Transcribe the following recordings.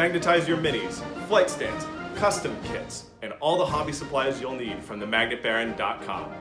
magnetize your minis, flight stands, custom kits, and all the hobby supplies you'll need from themagnetbaron.com.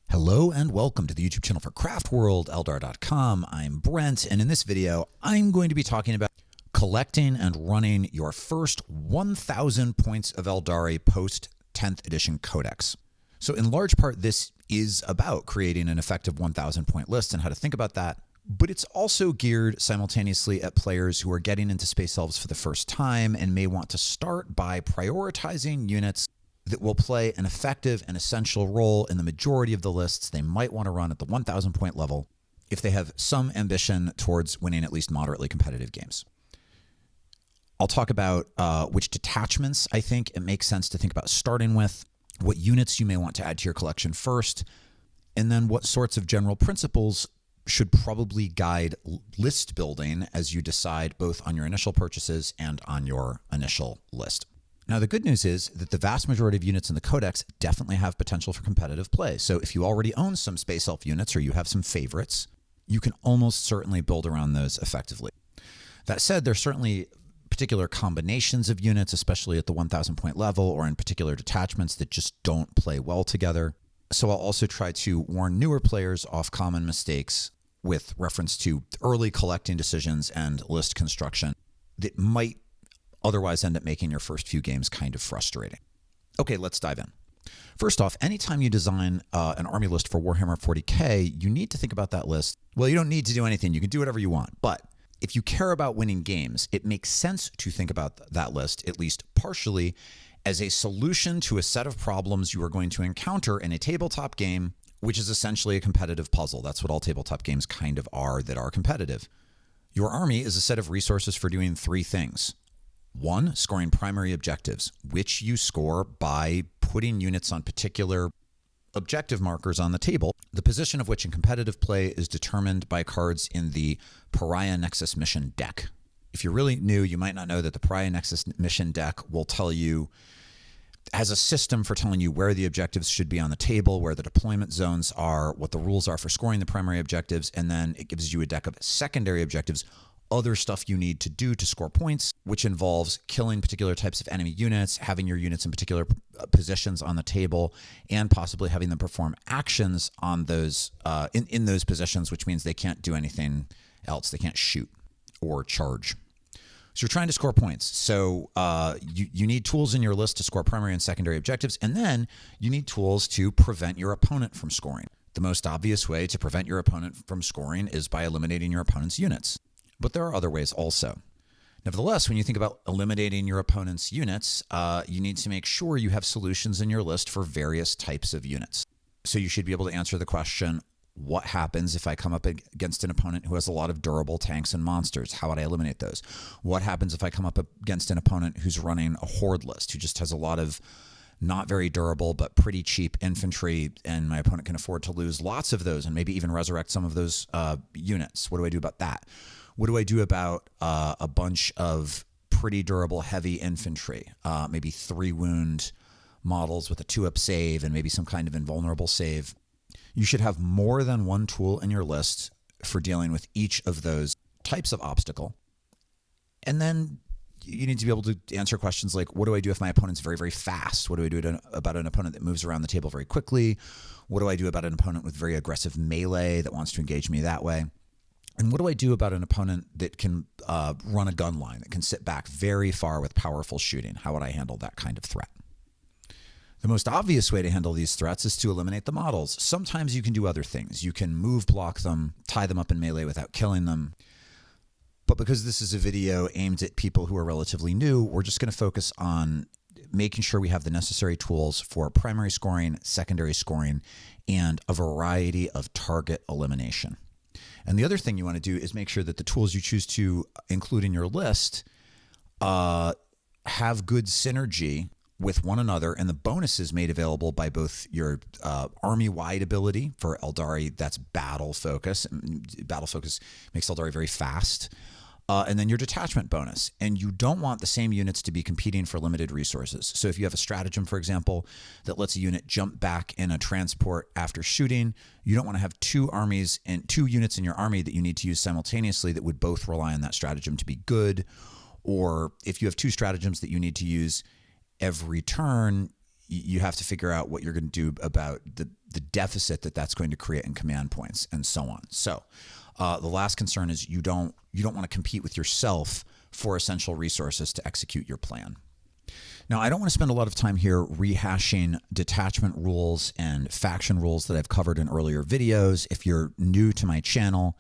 Hello and welcome to the YouTube channel for Craft World, eldari.com. I'm Brent, and in this video, I'm going to be talking about collecting and running your first 1,000 points of Aeldari post 10th edition codex. So in large part, this is about creating an effective 1,000 point list and how to think about that, but it's also geared simultaneously at players who are getting into Space Elves for the first time and may want to start by prioritizing units that will play an effective and essential role in the majority of the lists they might want to run at the 1,000 point level if they have some ambition towards winning at least moderately competitive games. I'll talk about which detachments I think it makes sense to think about starting with, what units you may want to add to your collection first, and then what sorts of general principles should probably guide list building as you decide both on your initial purchases and on your initial list. Now, the good news is that the vast majority of units in the Codex definitely have potential for competitive play. So if you already own some Space Elf units or you have some favorites, you can almost certainly build around those effectively. That said, there's certainly particular combinations of units, especially at the 1,000 point level or in particular detachments that just don't play well together. So I'll also try to warn newer players off common mistakes with reference to early collecting decisions and list construction that might otherwise end up making your first few games kind of frustrating. Okay, let's dive in. First off, anytime you design an army list for Warhammer 40K, you need to think about that list. Well, you don't need to do anything. You can do whatever you want. But if you care about winning games, it makes sense to think about that list, at least partially, as a solution to a set of problems you are going to encounter in a tabletop game, which is essentially a competitive puzzle. That's what all tabletop games kind of are that are competitive. Your army is a set of resources for doing three things. One, scoring primary objectives, which you score by putting units on particular objective markers on the table, the position of which in competitive play is determined by cards in the Pariah Nexus mission deck. If you're really new, you might not know that the Pariah Nexus mission deck will tell you, has a system for telling you where the objectives should be on the table, where the deployment zones are, what the rules are for scoring the primary objectives, and then it gives you a deck of secondary objectives, other stuff you need to do to score points, which involves killing particular types of enemy units, having your units in particular positions on the table, and possibly having them perform actions on those in those positions, which means they can't do anything else. They can't shoot or charge. So you're trying to score points. So you need tools in your list to score primary and secondary objectives, and then you need tools to prevent your opponent from scoring. The most obvious way to prevent your opponent from scoring is by eliminating your opponent's units. But there are other ways also. Nevertheless, when you think about eliminating your opponent's units, you need to make sure you have solutions in your list for various types of units. So you should be able to answer the question, what happens if I come up against an opponent who has a lot of durable tanks and monsters? How would I eliminate those? What happens if I come up against an opponent who's running a horde list, who just has a lot of not very durable but pretty cheap infantry, and my opponent can afford to lose lots of those and maybe even resurrect some of those units? What do I do about that? What do I do about a bunch of pretty durable heavy infantry, maybe 3 wound models with a 2-up save and maybe some kind of invulnerable save? You should have more than one tool in your list for dealing with each of those types of obstacle. And then you need to be able to answer questions like, what do I do if my opponent's very, very fast? What do I do about an opponent that moves around the table very quickly? What do I do about an opponent with very aggressive melee that wants to engage me that way? And what do I do about an opponent that can run a gun line, that can sit back very far with powerful shooting? How would I handle that kind of threat? The most obvious way to handle these threats is to eliminate the models. Sometimes you can do other things. You can move block them, tie them up in melee without killing them. But because this is a video aimed at people who are relatively new, we're just going to focus on making sure we have the necessary tools for primary scoring, secondary scoring, and a variety of target elimination. And the other thing you want to do is make sure that the tools you choose to include in your list have good synergy with one another, and the bonuses made available by both your army-wide ability for Aeldari, that's battle focus. Battle focus makes Aeldari very fast. And then your detachment bonus. And you don't want the same units to be competing for limited resources. So if you have a stratagem, for example, that lets a unit jump back in a transport after shooting, you don't want to have two units in your army that you need to use simultaneously that would both rely on that stratagem to be good. Or if you have two stratagems that you need to use every turn, you have to figure out what you're going to do about the deficit that's going to create in command points and so on. So the last concern is you don't want to compete with yourself for essential resources to execute your plan. Now, I don't want to spend a lot of time here rehashing detachment rules and faction rules that I've covered in earlier videos. If you're new to my channel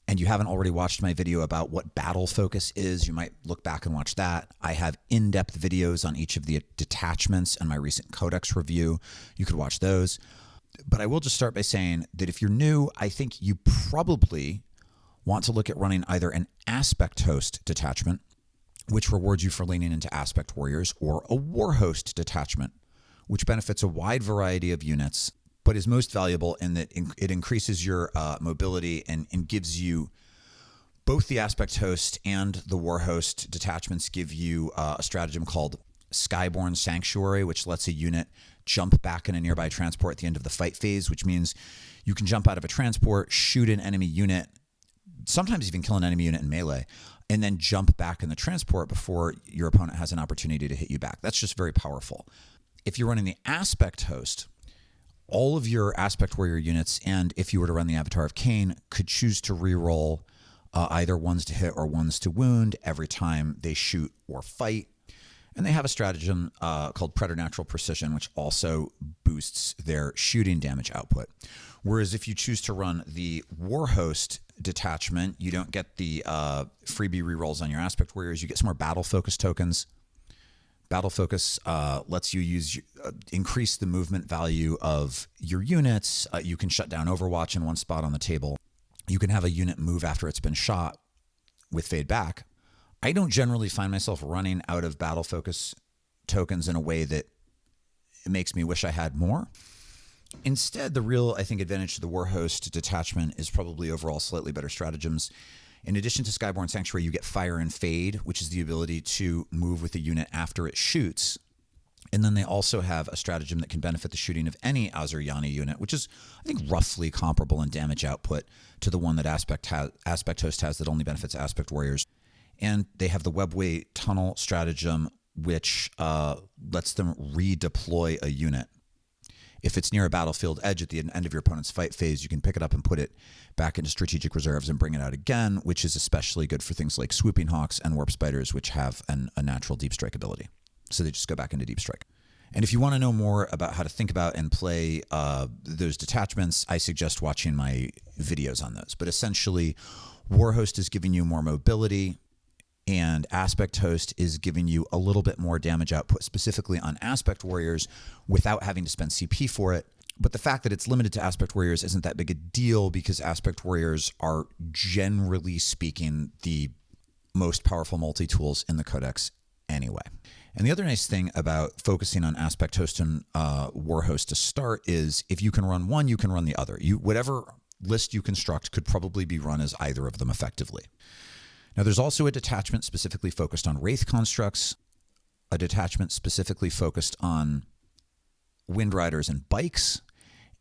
and you haven't already watched my video about what battle focus is, you might look back and watch that. I have in-depth videos on each of the detachments and my recent codex review. You could watch those. But I will just start by saying that if you're new, I think you probably want to look at running either an aspect host detachment, which rewards you for leaning into aspect warriors, or a war host detachment, which benefits a wide variety of units, but is most valuable in that it increases your mobility and gives you both the aspect host and the war host detachments give you a stratagem called Skyborn Sanctuary, which lets a unit jump back in a nearby transport at the end of the fight phase, which means you can jump out of a transport, shoot an enemy unit, sometimes even kill an enemy unit in melee, and then jump back in the transport before your opponent has an opportunity to hit you back. That's just very powerful. If you're running the aspect host, all of your aspect warrior units, and if you were to run the Avatar of Cain, could choose to reroll either ones to hit or ones to wound every time they shoot or fight. And they have a stratagem called Preternatural Precision, which also boosts their shooting damage output. Whereas if you choose to run the Warhost detachment, you don't get the freebie rerolls on your Aspect Warriors. You get some more Battle Focus tokens. Battle Focus lets you increase the movement value of your units. You can shut down Overwatch in one spot on the table. You can have a unit move after it's been shot with Fade Back. I don't generally find myself running out of Battle Focus tokens in a way that it makes me wish I had more. Instead, the real, I think, advantage to the Warhost detachment is probably overall slightly better stratagems. In addition to Skyborn Sanctuary, you get Fire and Fade, which is the ability to move with a unit after it shoots. And then they also have a stratagem that can benefit the shooting of any Azuriani unit, which is, I think, roughly comparable in damage output to the one that Aspect Host has that only benefits Aspect Warriors. And they have the Webway Tunnel stratagem, which lets them redeploy a unit. If it's near a battlefield edge at the end of your opponent's fight phase, you can pick it up and put it back into strategic reserves and bring it out again, which is especially good for things like Swooping Hawks and Warp Spiders, which have a natural deep strike ability. So they just go back into deep strike. And if you want to know more about how to think about and play those detachments, I suggest watching my videos on those. But essentially, Warhost is giving you more mobility, and Aspect Host is giving you a little bit more damage output, specifically on Aspect Warriors, without having to spend CP for it. But the fact that it's limited to Aspect Warriors isn't that big a deal because Aspect Warriors are, generally speaking, the most powerful multi-tools in the Codex anyway. And the other nice thing about focusing on Aspect Host and Warhost to start is if you can run one, you can run the other. Whatever list you construct could probably be run as either of them effectively. Now, there's also a detachment specifically focused on Wraith constructs, a detachment specifically focused on Wind Riders and bikes,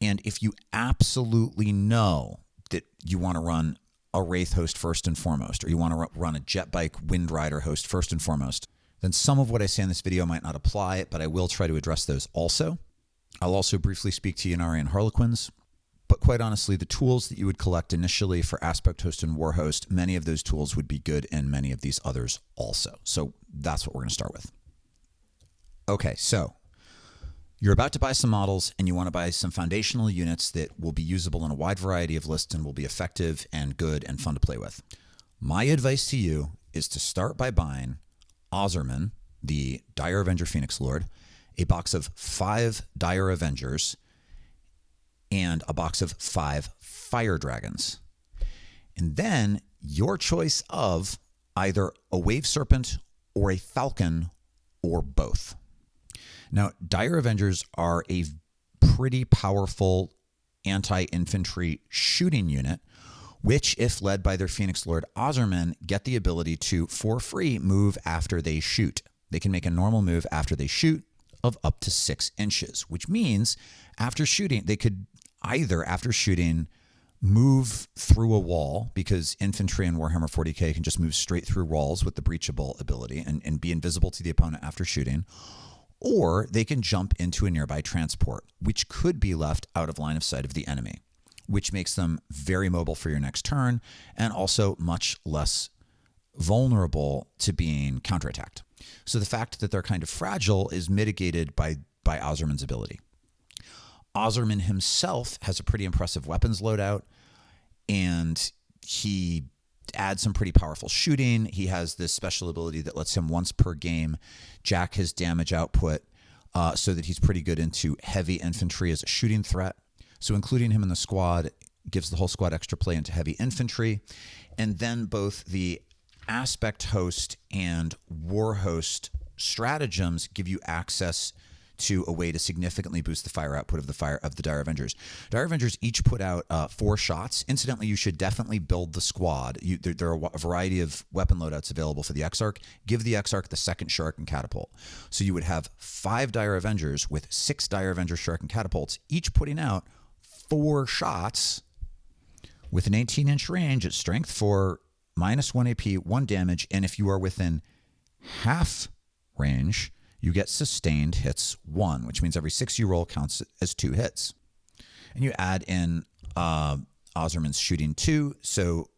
and if you absolutely know that you want to run a Wraith host first and foremost, or you want to run a Jet Bike Wind Rider host first and foremost, then some of what I say in this video might not apply, but I will try to address those also. I'll also briefly speak to Ynnari and Harlequins. But quite honestly, the tools that you would collect initially for Aspect Host and Warhost, many of those tools would be good in many of these others also. So that's what we're going to start with. Okay, so you're about to buy some models and you want to buy some foundational units that will be usable in a wide variety of lists and will be effective and good and fun to play with. My advice to you is to start by buying Ozerman, the Dire Avenger Phoenix Lord, a box of 5 Dire Avengers, and a box of 5 Fire Dragons. And then your choice of either a Wave Serpent or a Falcon or both. Now, Dire Avengers are a pretty powerful anti-infantry shooting unit, which, if led by their Phoenix Lord Ozerman, get the ability to, for free, move after they shoot. They can make a normal move after they shoot of up to 6 inches, which means after shooting, they could either, after shooting, move through a wall, because infantry in Warhammer 40k can just move straight through walls with the breachable ability and be invisible to the opponent after shooting, or they can jump into a nearby transport, which could be left out of line of sight of the enemy, which makes them very mobile for your next turn and also much less vulnerable to being counterattacked. So the fact that they're kind of fragile is mitigated by Ozerman's ability. Ozerman himself has a pretty impressive weapons loadout, and he adds some pretty powerful shooting. He has this special ability that lets him once per game jack his damage output so that he's pretty good into heavy infantry as a shooting threat. So including him in the squad gives the whole squad extra play into heavy infantry. And then both the aspect host and war host stratagems give you access to a way to significantly boost the fire output of the Dire Avengers. Dire Avengers each put out 4 shots. Incidentally, you should definitely build the squad. There are a variety of weapon loadouts available for the Exarch. Give the Exarch the second Shark and Catapult. So you would have 5 Dire Avengers with 6 Dire Avenger Shark and Catapults, each putting out 4 shots with an 18-inch range at strength for -1 AP, 1 damage, and if you are within half range, you get sustained hits 1, which means every 6 you roll counts as 2 hits. And you add in Ozerman's shooting 2, so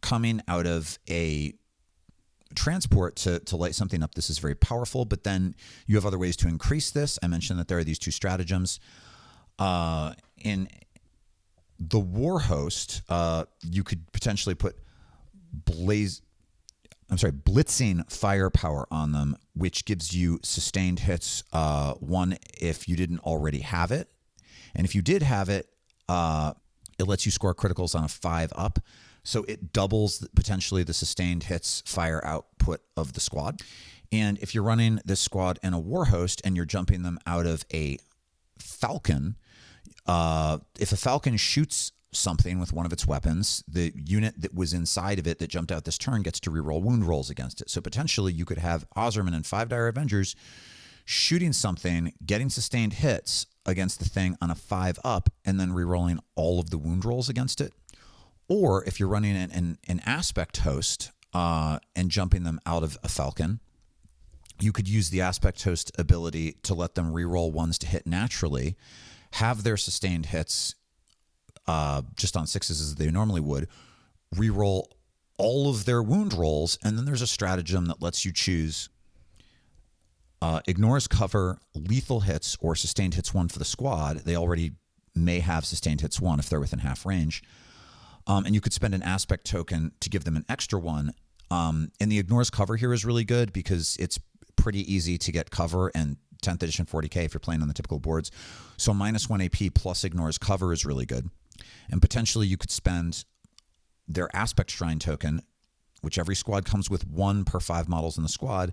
coming out of a transport to light something up, this is very powerful, but then you have other ways to increase this. I mentioned that there are these 2 stratagems. In the war host, you could potentially put blitzing firepower on them, which gives you sustained hits 1 if you didn't already have it. And if you did have it, it lets you score criticals on a 5 up. So it doubles potentially the sustained hits fire output of the squad. And if you're running this squad in a war host and you're jumping them out of a Falcon, if a Falcon shoots something with one of its weapons, the unit that was inside of it that jumped out this turn gets to reroll wound rolls against it. So potentially you could have Ozerman and 5 Dire Avengers shooting something, getting sustained hits against the thing on a 5 up, and then rerolling all of the wound rolls against it. Or if you're running an aspect host and jumping them out of a Falcon, you could use the aspect host ability to let them reroll ones to hit naturally, have their sustained hits just on 6s as they normally would, reroll all of their wound rolls, and then there's a stratagem that lets you choose ignores cover, lethal hits, or sustained hits 1 for the squad. They already may have sustained hits 1 if they're within half range. And you could spend an aspect token to give them an extra 1. And the ignores cover here is really good because it's pretty easy to get cover, and 10th edition 40k if you're playing on the typical boards. So -1 AP plus ignores cover is really good. And potentially you could spend their aspect shrine token, which every squad comes with 1 per 5 models in the squad,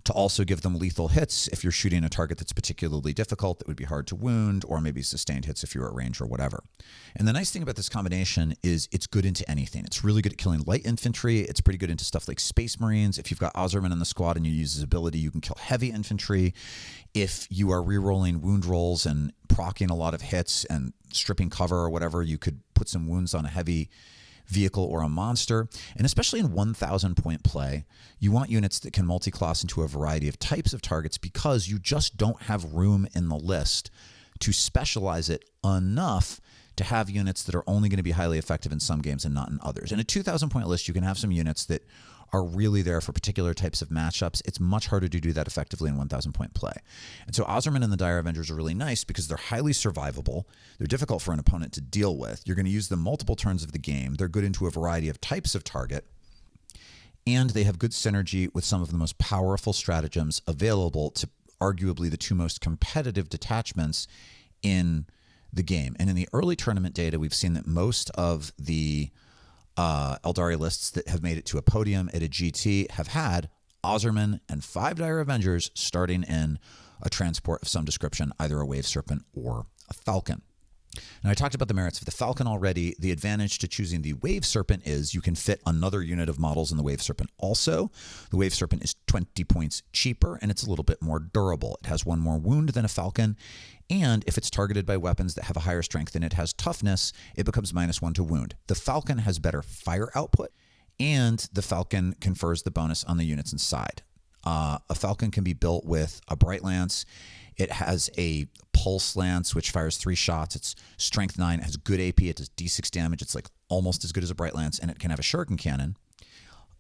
to also give them lethal hits if you're shooting a target that's particularly difficult that would be hard to wound, or maybe sustained hits if you're at range or whatever. And the nice thing about this combination is it's good into anything. It's really good at killing light infantry. It's pretty good into stuff like Space Marines. If you've got Ozerman in the squad and you use his ability, you can kill heavy infantry. If you are rerolling wound rolls and proccing a lot of hits and stripping cover or whatever, you could put some wounds on a heavy vehicle or a monster. And especially in 1,000 point play, you want units that can multi-class into a variety of types of targets, because you just don't have room in the list to specialize it enough to have units that are only going to be highly effective in some games and not in others. In a 2,000 point list, you can have some units that are really there for particular types of matchups. It's much harder to do that effectively in 1,000 point play. And so Ozerman and the Dire Avengers are really nice because they're highly survivable. They're difficult for an opponent to deal with. You're going to use them multiple turns of the game. They're good into a variety of types of target. And they have good synergy with some of the most powerful stratagems available to arguably the 2 most competitive detachments in the game. And in the early tournament data, we've seen that most of the Aeldari lists that have made it to a podium at a GT have had Ozerman and 5 Dire Avengers starting in a transport of some description, either a Wave Serpent or a Falcon. Now, I talked about the merits of the Falcon already. The advantage to choosing the Wave Serpent is you can fit another unit of models in the Wave Serpent also. The Wave Serpent is 20 points cheaper, and it's a little bit more durable. It has one more wound than a Falcon, and if it's targeted by weapons that have a higher strength and it has toughness, it becomes -1 to wound. The Falcon has better fire output, and the Falcon confers the bonus on the units inside. A Falcon can be built with a Bright Lance. It has a Pulse Lance, which fires 3 shots. It's strength 9. It has good AP. It does D6 damage. It's like almost as good as a Bright Lance, and it can have a Shuriken Cannon.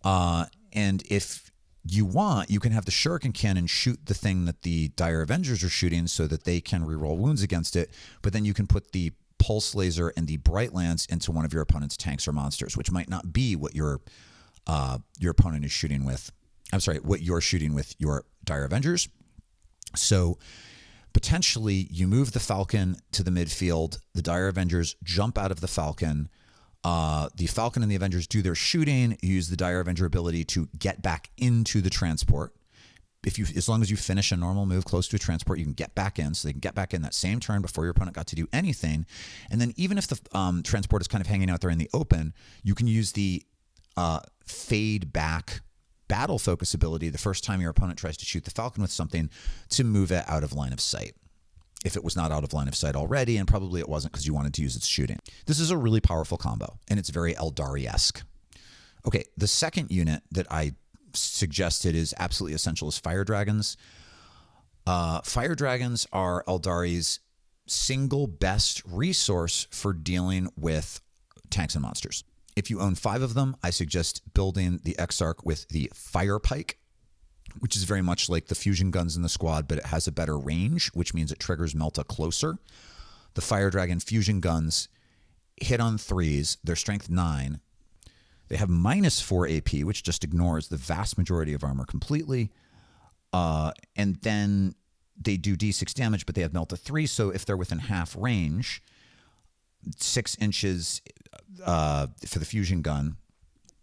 And if you want, you can have the Shuriken Cannon shoot the thing that the Dire Avengers are shooting so that they can reroll wounds against it, but then you can put the Pulse Laser and the Bright Lance into one of your opponent's tanks or monsters, which might not be what your opponent is shooting with. I'm sorry, what you're shooting with your Dire Avengers. So potentially you move the Falcon to the midfield. The Dire Avengers jump out of the Falcon. The Falcon and the Avengers do their shooting. You use the Dire Avenger ability to get back into the transport. As long as you finish a normal move close to a transport, you can get back in. So they can get back in that same turn before your opponent got to do anything. And then even if the transport is kind of hanging out there in the open, you can use the fade back battle focus ability the first time your opponent tries to shoot the Falcon with something to move it out of line of sight. If it was not out of line of sight already, and probably it wasn't because you wanted to use its shooting. This is a really powerful combo, and it's very Aeldari-esque. Okay, the second unit that I suggested is absolutely essential is Fire Dragons. Fire Dragons are Aeldari's single best resource for dealing with tanks and monsters. If you own 5 of them, I suggest building the Exarch with the Fire Pike, which is very much like the fusion guns in the squad, but it has a better range, which means it triggers Melta closer. The Fire Dragon fusion guns hit on 3s. They're strength 9. They have -4 AP, which just ignores the vast majority of armor completely. And then they do D6 damage, but they have Melta 3, so if they're within half range, 6 inches for the fusion gun,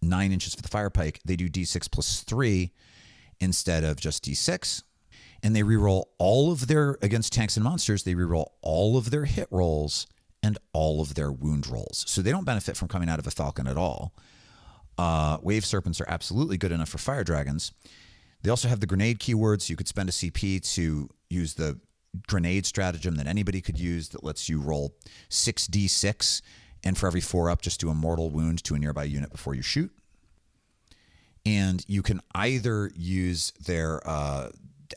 9 inches for the Fire Pike, they do D6 plus 3 instead of just D6. And they reroll all of their, against tanks and monsters, they reroll all of their hit rolls and all of their wound rolls. So they don't benefit from coming out of a Falcon at all. Wave Serpents are absolutely good enough for Fire Dragons. They also have the grenade keywords. You could spend a CP to use the grenade stratagem that anybody could use that lets you roll 6d6, and for every 4 up, just do a mortal wound to a nearby unit before you shoot. And you can either use their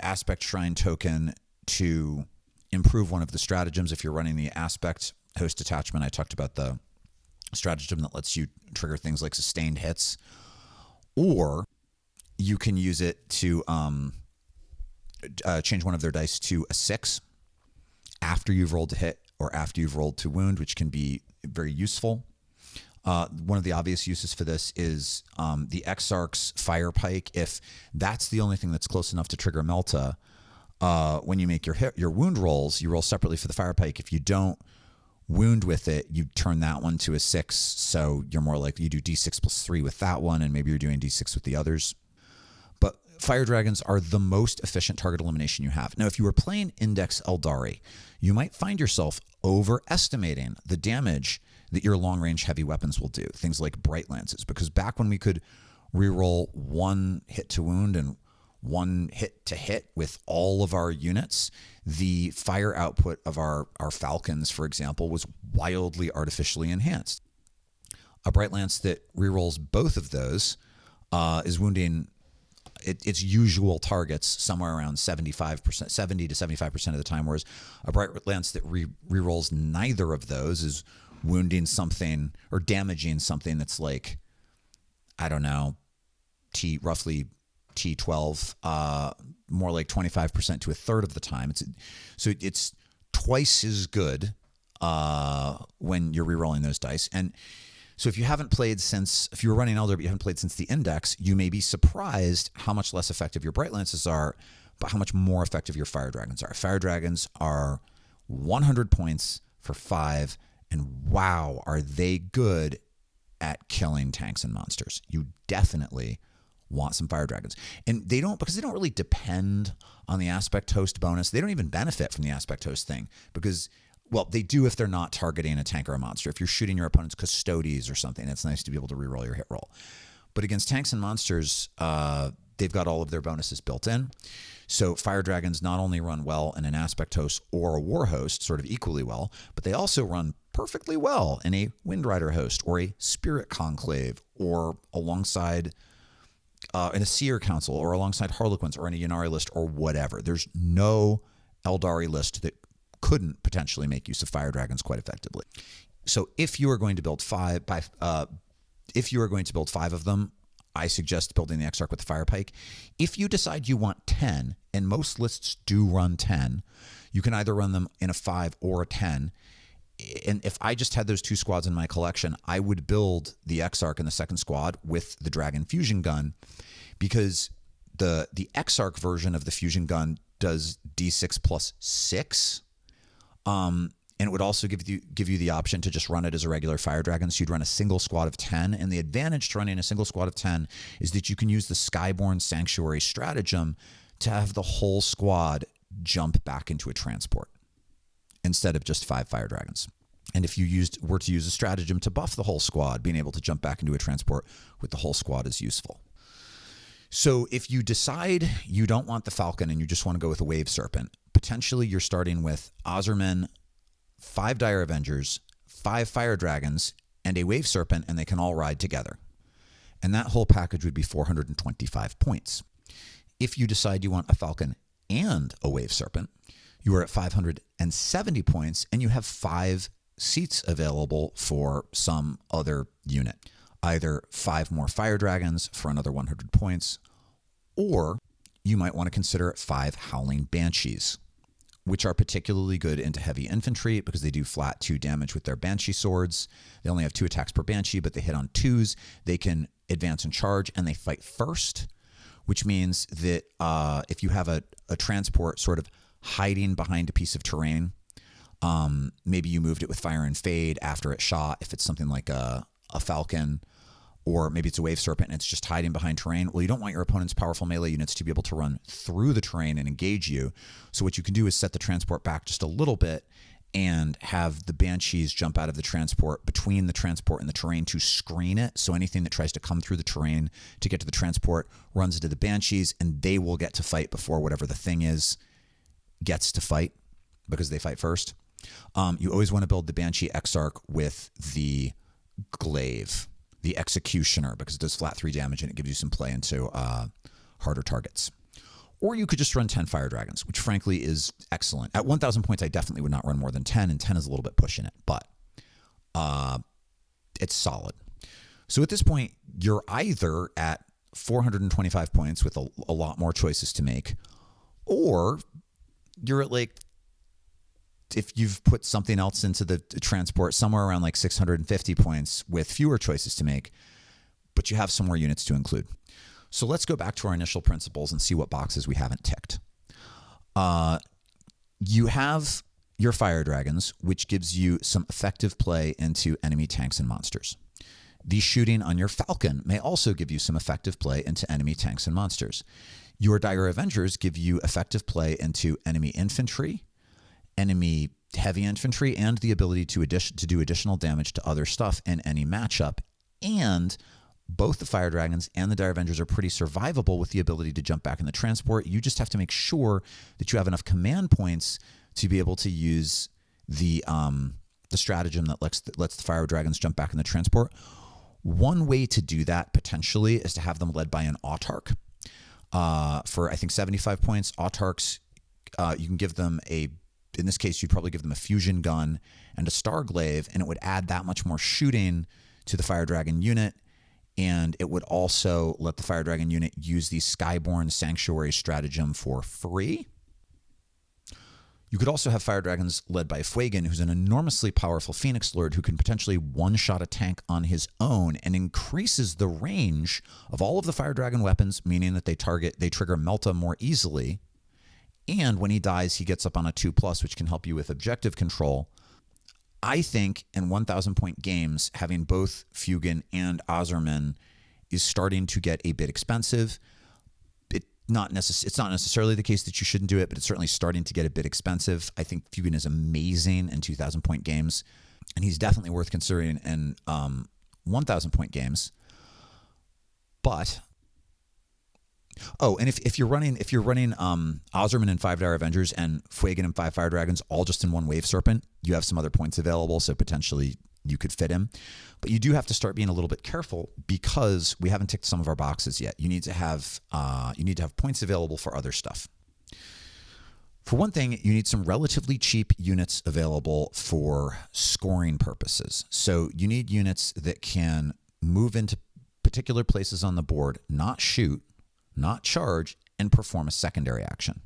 Aspect Shrine token to improve one of the stratagems. If you're running the Aspect Host Detachment, I talked about the stratagem that lets you trigger things like sustained hits, or you can use it to change one of their dice to a 6 after you've rolled to hit or after you've rolled to wound, which can be very useful. One of the obvious uses for this is the Exarch's Fire Pike. If that's the only thing that's close enough to trigger Melta, when you make your wound rolls, you roll separately for the Fire Pike. If you don't wound with it, you turn that one to a 6, so you're more likely you do D6 plus 3 with that one, and maybe you're doing D6 with the others. But Fire Dragons are the most efficient target elimination you have. Now, if you were playing Index Aeldari, you might find yourself overestimating the damage that your long-range heavy weapons will do, things like Bright Lances, because back when we could reroll 1 hit to wound and 1 hit to hit with all of our units, the fire output of our Falcons, for example, was wildly artificially enhanced. A Bright Lance that rerolls both of those is wounding its usual targets somewhere around 70 to 75% of the time, whereas a Bright Lance that rerolls neither of those is wounding something or damaging something that's like, I don't know, roughly T12, more like 25% to a third of the time. It's twice as good when you're rerolling those dice. And so if you were running Elder but you haven't played since the Index, you may be surprised how much less effective your Bright Lances are, but how much more effective your Fire Dragons are. Fire Dragons are 100 points for 5, and wow, are they good at killing tanks and monsters. You definitely want some Fire Dragons. And because they don't really depend on the Aspect Host bonus. They don't even benefit from the Aspect Host thing, because Well, they do if they're not targeting a tank or a monster. If you're shooting your opponent's custodies or something, it's nice to be able to reroll your hit roll. But against tanks and monsters, they've got all of their bonuses built in. So fire dragons not only run well in an aspect host or a war host, sort of equally well, but they also run perfectly well in a wind rider host or a spirit conclave or alongside in a seer council or alongside harlequins or in a Ynnari list or whatever. There's no Aeldari list that couldn't potentially make use of fire dragons quite effectively. So if you are going to build five of them, I suggest building the Exarch with the fire pike. If you decide you want 10, and most lists do run 10, you can either run them in a 5 or a 10. And if I just had those 2 squads in my collection, I would build the Exarch in the second squad with the Dragon Fusion Gun, because the Exarch version of the Fusion Gun does D6 plus 6. And it would also give you the option to just run it as a regular fire dragon. So you'd run a single squad of 10. And the advantage to running a single squad of 10 is that you can use the Skyborn Sanctuary stratagem to have the whole squad jump back into a transport instead of just 5 fire dragons. And if you were to use a stratagem to buff the whole squad, being able to jump back into a transport with the whole squad is useful. So if you decide you don't want the Falcon and you just want to go with a Wave Serpent, potentially you're starting with Ozerman, 5 Dire Avengers, 5 Fire Dragons, and a Wave Serpent, and they can all ride together. And that whole package would be 425 points. If you decide you want a Falcon and a Wave Serpent, you are at 570 points, and you have 5 seats available for some other unit. Either 5 more Fire Dragons for another 100 points, or you might want to consider 5 Howling Banshees, which are particularly good into heavy infantry because they do flat 2 damage with their Banshee swords. They only have 2 attacks per Banshee, but they hit on 2s. They can advance and charge, and they fight first, which means that if you have a transport sort of hiding behind a piece of terrain, maybe you moved it with Fire and Fade after it shot, if it's something like a Falcon, or maybe it's a Wave Serpent and it's just hiding behind terrain. Well, you don't want your opponent's powerful melee units to be able to run through the terrain and engage you. So what you can do is set the transport back just a little bit and have the Banshees jump out of the transport between the transport and the terrain to screen it. So anything that tries to come through the terrain to get to the transport runs into the Banshees, and they will get to fight before whatever the thing is gets to fight because they fight first. You always want to build the Banshee Exarch with the Glaive, the Executioner, because it does flat 3 damage and it gives you some play into harder targets. Or you could just run 10 Fire Dragons, which frankly is excellent. At 1,000 points, I definitely would not run more than 10, and 10 is a little bit pushing it, but it's solid. So at this point, you're either at 425 points with a lot more choices to make, or you're at like, if you've put something else into the transport, somewhere around like 650 points with fewer choices to make, but you have some more units to include. So let's go back to our initial principles and see what boxes we haven't ticked. You have your Fire Dragons, which gives you some effective play into enemy tanks and monsters. The shooting on your Falcon may also give you some effective play into enemy tanks and monsters. Your Dire Avengers give you effective play into enemy infantry, enemy heavy infantry, and the ability to do additional damage to other stuff in any matchup. And both the Fire Dragons and the Dire Avengers are pretty survivable with the ability to jump back in the transport. You just have to make sure that you have enough command points to be able to use the stratagem that lets the Fire Dragons jump back in the transport. One way to do that potentially is to have them led by an Autarch. For I think 75 points, Autarchs, you can give them in this case, you'd probably give them a fusion gun and a star glaive, and it would add that much more shooting to the Fire Dragon unit. And it would also let the Fire Dragon unit use the Skyborn Sanctuary stratagem for free. You could also have Fire Dragons led by Fuegan, who's an enormously powerful Phoenix Lord who can potentially one-shot a tank on his own and increases the range of all of the Fire Dragon weapons, meaning that they trigger Melta more easily. And when he dies, he gets up on a 2+, which can help you with objective control. I think in 1,000 point games, having both Fuegan and Ozerman is starting to get a bit expensive. It's not necessarily the case that you shouldn't do it, but it's certainly starting to get a bit expensive. I think Fugan is amazing in 2,000-point games, and he's definitely worth considering in 1,000-point games. But and if you're running Ozerman and 5-Dire Avengers and Fuegan and 5 Fire Dragons all just in one Wave Serpent, you have some other points available, so potentially you could fit him. But you do have to start being a little bit careful because we haven't ticked some of our boxes yet. You need to have points available for other stuff. For one thing, you need some relatively cheap units available for scoring purposes. So you need units that can move into particular places on the board, not shoot, not charge, and perform a secondary action.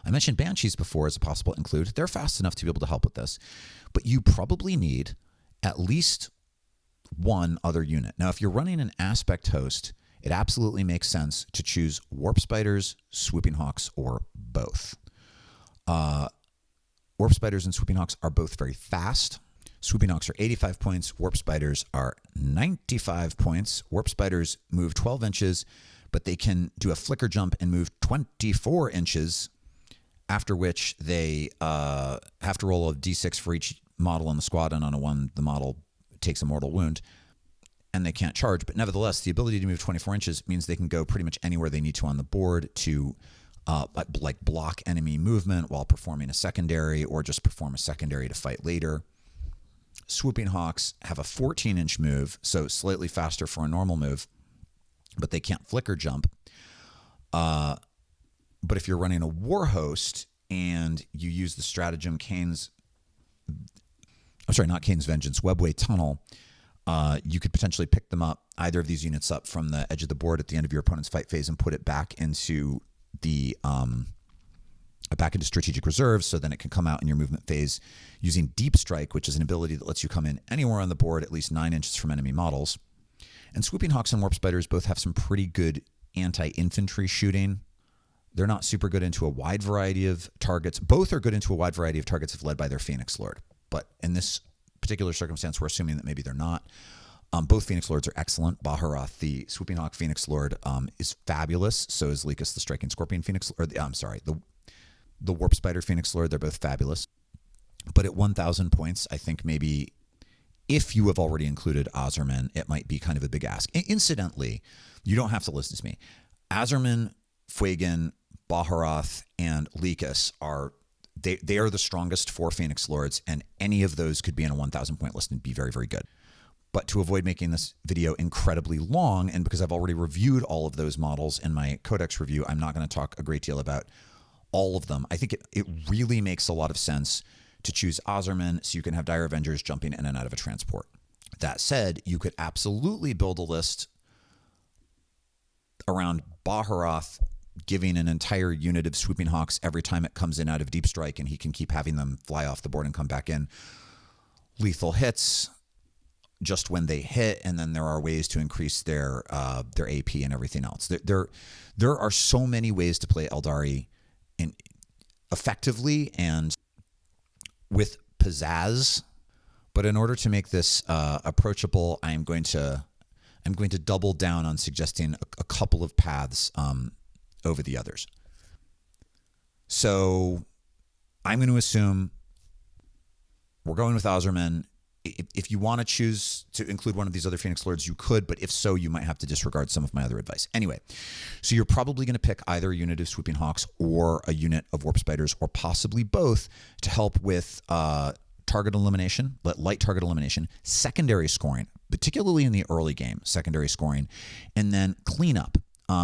I mentioned Banshees before as a possible include. They're fast enough to be able to help with this, but you probably need at least one other unit. Now, if you're running an aspect host, it absolutely makes sense to choose Warp Spiders, Swooping Hawks, or both. Warp Spiders and Swooping Hawks are both very fast. Swooping Hawks are 85 points. Warp Spiders are 95 points. Warp Spiders move 12 inches, but they can do a flicker jump and move 24 inches, after which they have to roll a d6 for each model in the squad, and on a 1, the model takes a mortal wound, and they can't charge. But nevertheless, the ability to move 24 inches means they can go pretty much anywhere they need to on the board to block enemy movement while performing a secondary, or just perform a secondary to fight later. Swooping Hawks have a 14-inch move, so slightly faster for a normal move, but they can't flicker jump. But if you're running a war host and you use the stratagem not Kane's Vengeance, Webway Tunnel, you could potentially pick them up, either of these units up from the edge of the board at the end of your opponent's fight phase, and put it back into strategic reserves, so then it can come out in your movement phase using Deep Strike, which is an ability that lets you come in anywhere on the board at least 9 inches from enemy models. And Swooping Hawks and Warp Spiders both have some pretty good anti-infantry shooting. They're not super good into a wide variety of targets. Both are good into a wide variety of targets if led by their Phoenix Lord. But in this particular circumstance, we're assuming that maybe they're not. Both Phoenix Lords are excellent. Baharoth, the Swooping Hawk Phoenix Lord, is fabulous. So is Likas, the Striking Scorpion Phoenix, the Warp Spider Phoenix Lord. They're both fabulous. But at 1,000 points, I think maybe if you have already included Ozerman, it might be kind of a big ask. Incidentally, you don't have to listen to me. Ozerman, Fuegan, Baharoth, and Likas are the strongest 4 Phoenix Lords, and any of those could be in a 1,000 point list and be very, very good. But to avoid making this video incredibly long, and because I've already reviewed all of those models in my Codex review, I'm not going to talk a great deal about all of them. I think it really makes a lot of sense to choose Ozerman so you can have Dire Avengers jumping in and out of a transport. That said, you could absolutely build a list around Baharoth, giving an entire unit of Swooping Hawks every time it comes in out of Deep Strike, and he can keep having them fly off the board and come back in. Lethal hits just when they hit, and then there are ways to increase their AP and everything else. There are so many ways to play Aeldari effectively and with pizzazz. But in order to make this approachable, I'm going to double down on suggesting a couple of paths over the others. So I'm going to assume we're going with Ozerman. If you want to choose to include one of these other Phoenix Lords, you could, but if so, you might have to disregard some of my other advice. Anyway, so you're probably going to pick either a unit of Swooping Hawks or a unit of Warp Spiders, or possibly both, to help with target elimination, light target elimination, secondary scoring, particularly in the early game, secondary scoring, and then cleanup.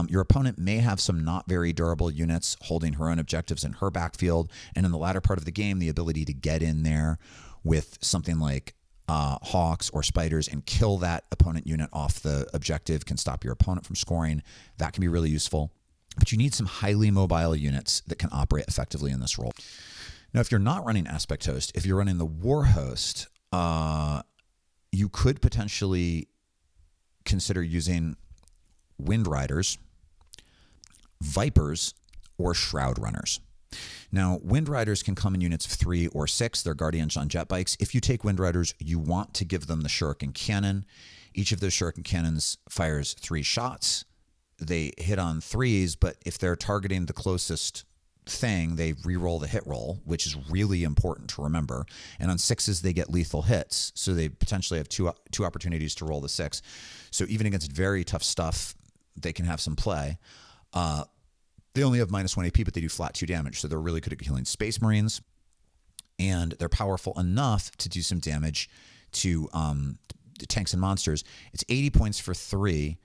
Your opponent may have some not very durable units holding her own objectives in her backfield, and in the latter part of the game, the ability to get in there with something like Hawks or Spiders and kill that opponent unit off the objective can stop your opponent from scoring. That can be really useful. But you need some highly mobile units that can operate effectively in this role. Now, if you're not running Aspect Host, if you're running the War Host, you could potentially consider using Wind Riders, Vipers, or Shroud Runners. Now, Wind Riders can come in units of 3 or 6. They're Guardians on jet bikes. If you take Wind Riders, you want to give them the Shuriken Cannon. Each of those Shuriken Cannons fires 3 shots. they hit on 3s, but if they're targeting the closest thing, they re-roll the hit roll, which is really important to remember. And on 6s, they get lethal hits, so they potentially have two opportunities to roll the 6. So even against very tough stuff, they can have some play. They only have -1 AP, but they do flat 2 damage, so they're really good at killing Space Marines, and they're powerful enough to do some damage to tanks and monsters. It's 80 points for 3,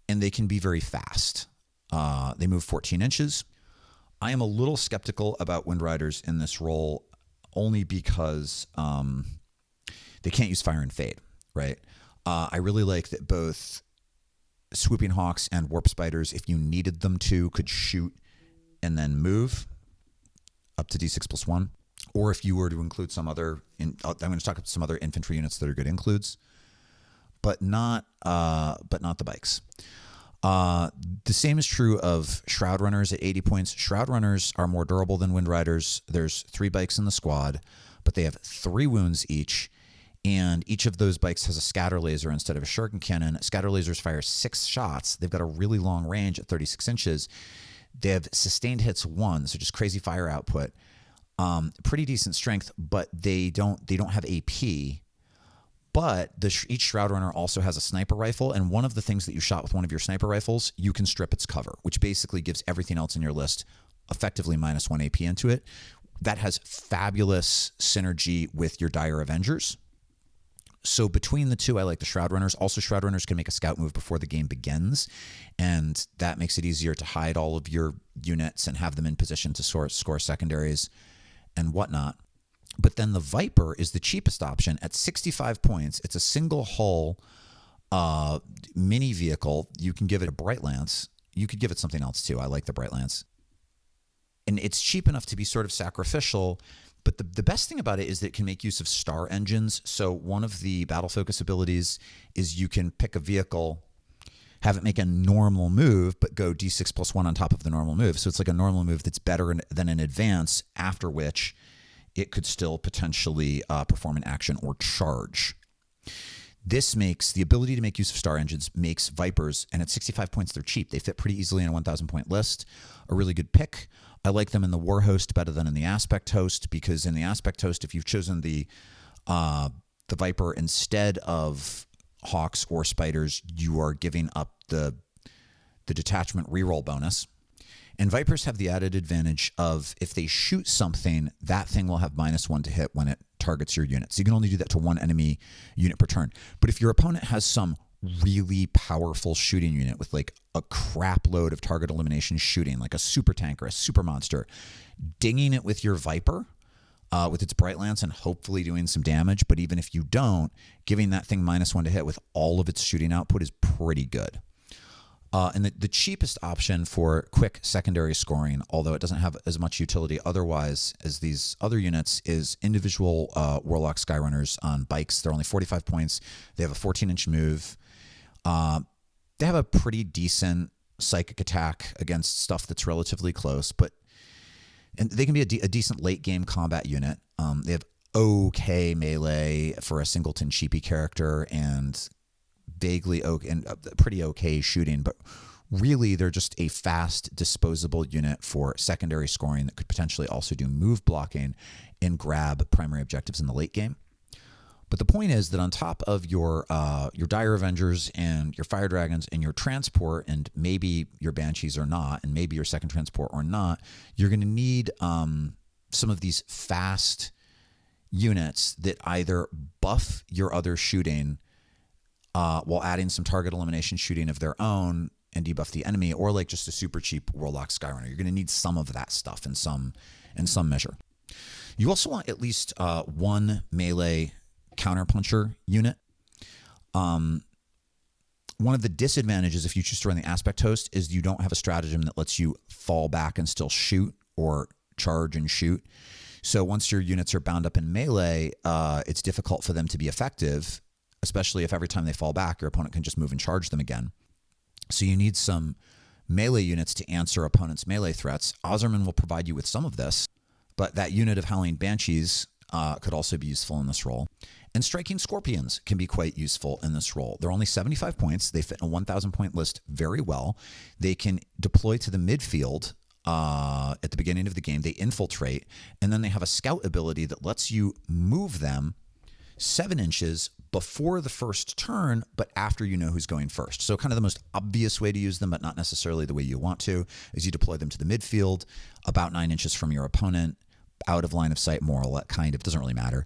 and they can be very fast. They move 14 inches. I am a little skeptical about Wind Riders in this role, only because they can't use Fire and Fade, right? I really like that both Swooping Hawks and Warp Spiders, if you needed them to, could shoot and then move up to D6 + 1. Or if you were to include some other, I'm going to talk about some other infantry units that are good includes, but not the bikes. The same is true of Shroud Runners at 80 points. Shroud Runners are more durable than Wind Riders. There's 3 bikes in the squad, but they have 3 wounds each, and each of those bikes has a scatter laser instead of a shuriken cannon. Scatter lasers fire 6 shots. They've got a really long range at 36 inches. They have sustained hits 1, so just crazy fire output. Pretty decent strength, but they don't have AP. But each Shroud Runner also has a sniper rifle, and one of the things that you shot with one of your sniper rifles, you can strip its cover, which basically gives everything else in your list effectively -1 AP into it. That has fabulous synergy with your Dire Avengers. So between the two, I like the Shroud Runners. Also, Shroud Runners can make a scout move before the game begins, and that makes it easier to hide all of your units and have them in position to score secondaries and whatnot. But then the Viper is the cheapest option at 65 points. It's a single hull mini vehicle. You can give it a Bright Lance. You could give it something else too. I like the Bright Lance. And it's cheap enough to be sort of sacrificial. But the best thing about it is that it can make use of star engines. So one of the battle focus abilities is you can pick a vehicle, have it make a normal move, but go D6 + 1 on top of the normal move. So it's like a normal move that's better than an advance, after which it could still potentially perform an action or charge. This makes the ability to make use of star engines makes Vipers, and at 65 points, they're cheap. They fit pretty easily in a 1,000 point list. A really good pick. I like them in the War Host better than in the Aspect Host, because in the Aspect Host, if you've chosen the Viper instead of Hawks or Spiders, you are giving up the detachment reroll bonus. And Vipers have the added advantage of, if they shoot something, that thing will have -1 to hit when it targets your unit. So you can only do that to one enemy unit per turn. But if your opponent has some really powerful shooting unit with like a crap load of target elimination shooting, like a super tank or a super monster, dinging it with your Viper with its Bright Lance and hopefully doing some damage. But even if you don't, giving that thing -1 to hit with all of its shooting output is pretty good. And the cheapest option for quick secondary scoring, although it doesn't have as much utility otherwise as these other units, is individual Warlock Skyrunners on bikes. They're only 45 points. They have a 14-inch move. They have a pretty decent psychic attack against stuff that's relatively close, and they can be a decent late-game combat unit. They have okay melee for a singleton cheapy character, and vaguely okay and pretty okay shooting, but really they're just a fast, disposable unit for secondary scoring that could potentially also do move blocking and grab primary objectives in the late game. But the point is that on top of your Dire Avengers and your Fire Dragons and your transport, and maybe your Banshees or not, and maybe your second transport or not, you're going to need some of these fast units that either buff your other shooting while adding some target elimination shooting of their own and debuff the enemy, or like just a super cheap Warlock Skyrunner. You're going to need some of that stuff in some measure. You also want at least one melee counterpuncher unit. One of the disadvantages if you choose to run the Aspect Host is you don't have a stratagem that lets you fall back and still shoot, or charge and shoot. So once your units are bound up in melee, it's difficult for them to be effective, especially if every time they fall back, your opponent can just move and charge them again. So you need some melee units to answer opponents' melee threats. Ozerman will provide you with some of this, but that unit of Howling Banshees could also be useful in this role. And striking scorpions can be quite useful in this role. They're only 75 points. They fit in a 1,000 point list very well. They can deploy to the midfield at the beginning of the game. They infiltrate, and then they have a scout ability that lets you move them 7 inches before the first turn, but after you know who's going first. So kind of the most obvious way to use them, but not necessarily the way you want to, is you deploy them to the midfield about 9 inches from your opponent, out of line of sight, more or less, kind of, doesn't really matter.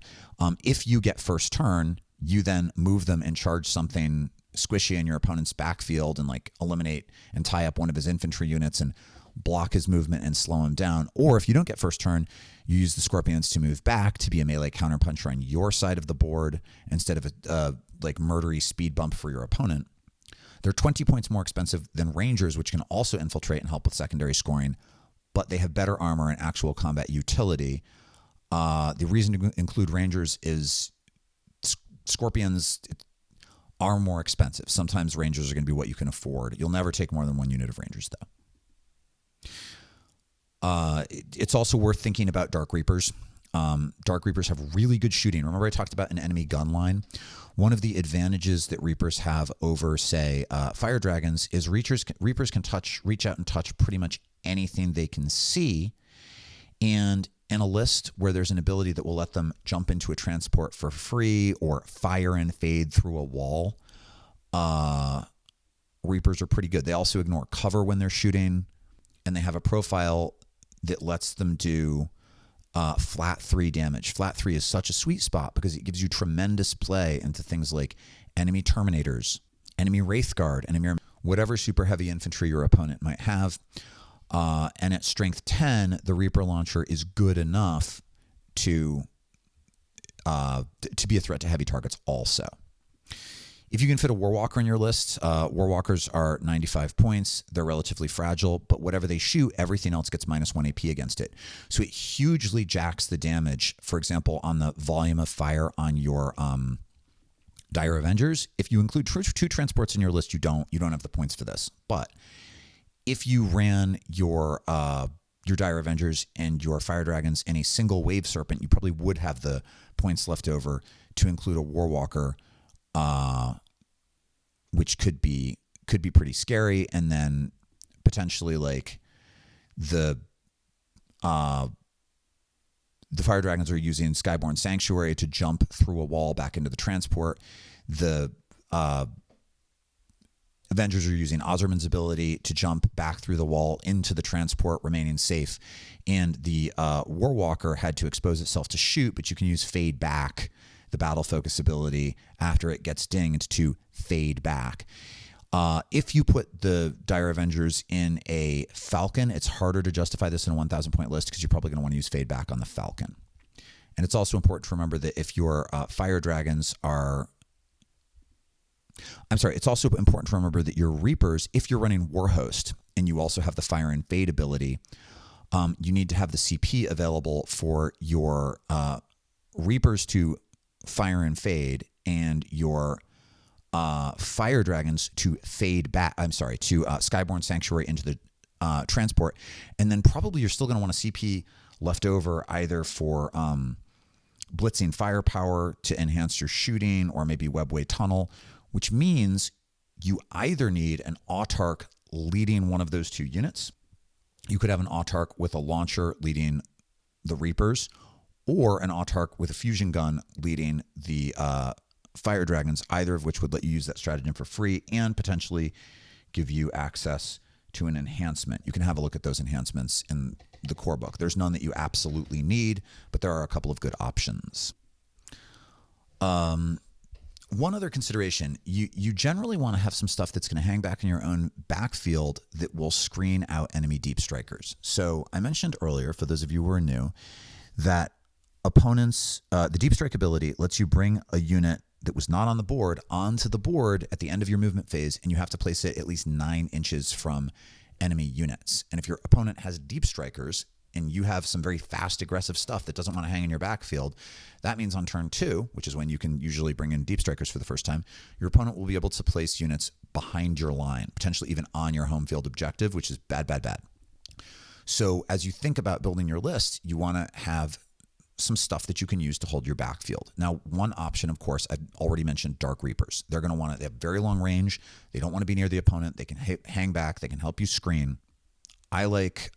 If you get first turn, you then move them and charge something squishy in your opponent's backfield and like eliminate and tie up one of his infantry units and block his movement and slow him down. Or if you don't get first turn, you use the scorpions to move back to be a melee counterpuncher on your side of the board instead of a like murdery speed bump for your opponent. They're 20 points more expensive than rangers, which can also infiltrate and help with secondary scoring, but they have better armor and actual combat utility. The reason to include rangers is scorpions are more expensive. Sometimes rangers are going to be what you can afford. You'll never take more than 1 unit of rangers, though. It's also worth thinking about Dark Reapers. Dark Reapers have really good shooting. Remember I talked about an enemy gun line? One of the advantages that Reapers have over, say, Fire Dragons is Reapers can reach out and touch pretty much anything they can see. And in a list where there's an ability that will let them jump into a transport for free or fire and fade through a wall, Reapers are pretty good. They also ignore cover when they're shooting, and they have a profile that lets them do flat 3 damage. Flat 3 is such a sweet spot because it gives you tremendous play into things like enemy Terminators, enemy Wraithguard, enemy whatever super heavy infantry your opponent might have. And at strength 10, the Reaper launcher is good enough to be a threat to heavy targets also. If you can fit a Warwalker in your list, Warwalkers are 95 points. They're relatively fragile, but whatever they shoot, everything else gets -1 AP against it. So it hugely jacks the damage, for example, on the volume of fire on your Dire Avengers. If you include 2 transports in your list, you don't have the points for this. But if you ran your Dire Avengers and your Fire Dragons in a single Wave Serpent, you probably would have the points left over to include a Warwalker, which could be pretty scary, and then potentially like the Fire Dragons are using Skyborn Sanctuary to jump through a wall back into the transport. The Avengers are using Ozerman's ability to jump back through the wall into the transport, remaining safe. And the Warwalker had to expose itself to shoot, but you can use Fade Back, the battle focus ability, after it gets dinged to fade back. If you put the Dire Avengers in a Falcon, it's harder to justify this in a 1,000 point list because you're probably going to want to use Fade Back on the Falcon. And it's also important to remember that if your Fire Dragons are... it's also important to remember that your Reapers, if you're running Warhost and you also have the Fire and Fade ability, you need to have the CP available for your Reapers to fire and fade, and your Fire Dragons to fade back. To Skyborn Sanctuary into the transport, and then probably you're still going to want a CP left over either for blitzing firepower to enhance your shooting, or maybe Webway Tunnel, which means you either need an Autarch leading one of those 2 units. You could have an Autarch with a launcher leading the Reapers, or an Autarch with a fusion gun leading the Fire Dragons, either of which would let you use that stratagem for free and potentially give you access to an enhancement. You can have a look at those enhancements in the core book. There's none that you absolutely need, but there are a couple of good options. One other consideration, you generally want to have some stuff that's going to hang back in your own backfield that will screen out enemy deep strikers. So I mentioned earlier, for those of you who are new, that opponents, the deep strike ability lets you bring a unit that was not on the board onto the board at the end of your movement phase, and you have to place it at least 9 inches from enemy units. And if your opponent has deep strikers and you have some very fast, aggressive stuff that doesn't want to hang in your backfield, that means on turn 2, which is when you can usually bring in deep strikers for the first time, your opponent will be able to place units behind your line, potentially even on your home field objective, which is bad, bad, bad. So as you think about building your list, you want to have some stuff that you can use to hold your backfield. Now, one option, of course, I've already mentioned Dark Reapers. They're going to want to, they have very long range. They don't want to be near the opponent. They can hang back. They can help you screen. I like,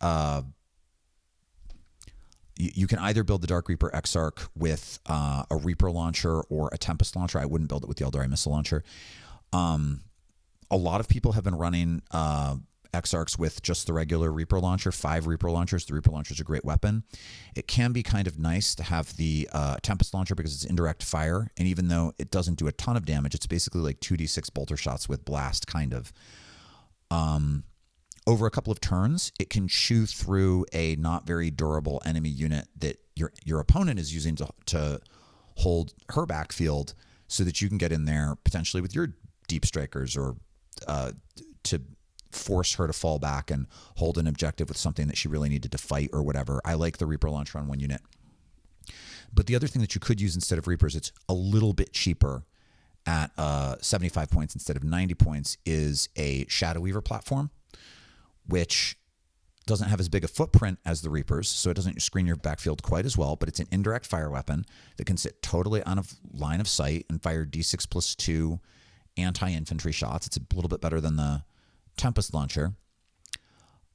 you can either build the Dark Reaper Exarch with a Reaper launcher or a Tempest launcher. I wouldn't build it with the Aeldari missile launcher. A lot of people have been running Exarchs with just the regular Reaper launcher, 5 Reaper launchers. The Reaper launcher is a great weapon. It can be kind of nice to have the Tempest launcher because it's indirect fire, and even though it doesn't do a ton of damage, it's basically like 2d6 bolter shots with blast, kind of. Over a couple of turns, it can chew through a not very durable enemy unit that your opponent is using to hold her backfield, so that you can get in there potentially with your deep strikers or to force her to fall back and hold an objective with something that she really needed to fight or whatever. I like the Reaper launcher on one unit. But the other thing that you could use instead of Reapers, it's a little bit cheaper at 75 points instead of 90 points, is a Shadow Weaver platform, which doesn't have as big a footprint as the Reapers, so it doesn't screen your backfield quite as well, but it's an indirect fire weapon that can sit totally on a line of sight and fire D6+2 anti-infantry shots. It's a little bit better than the Tempest launcher.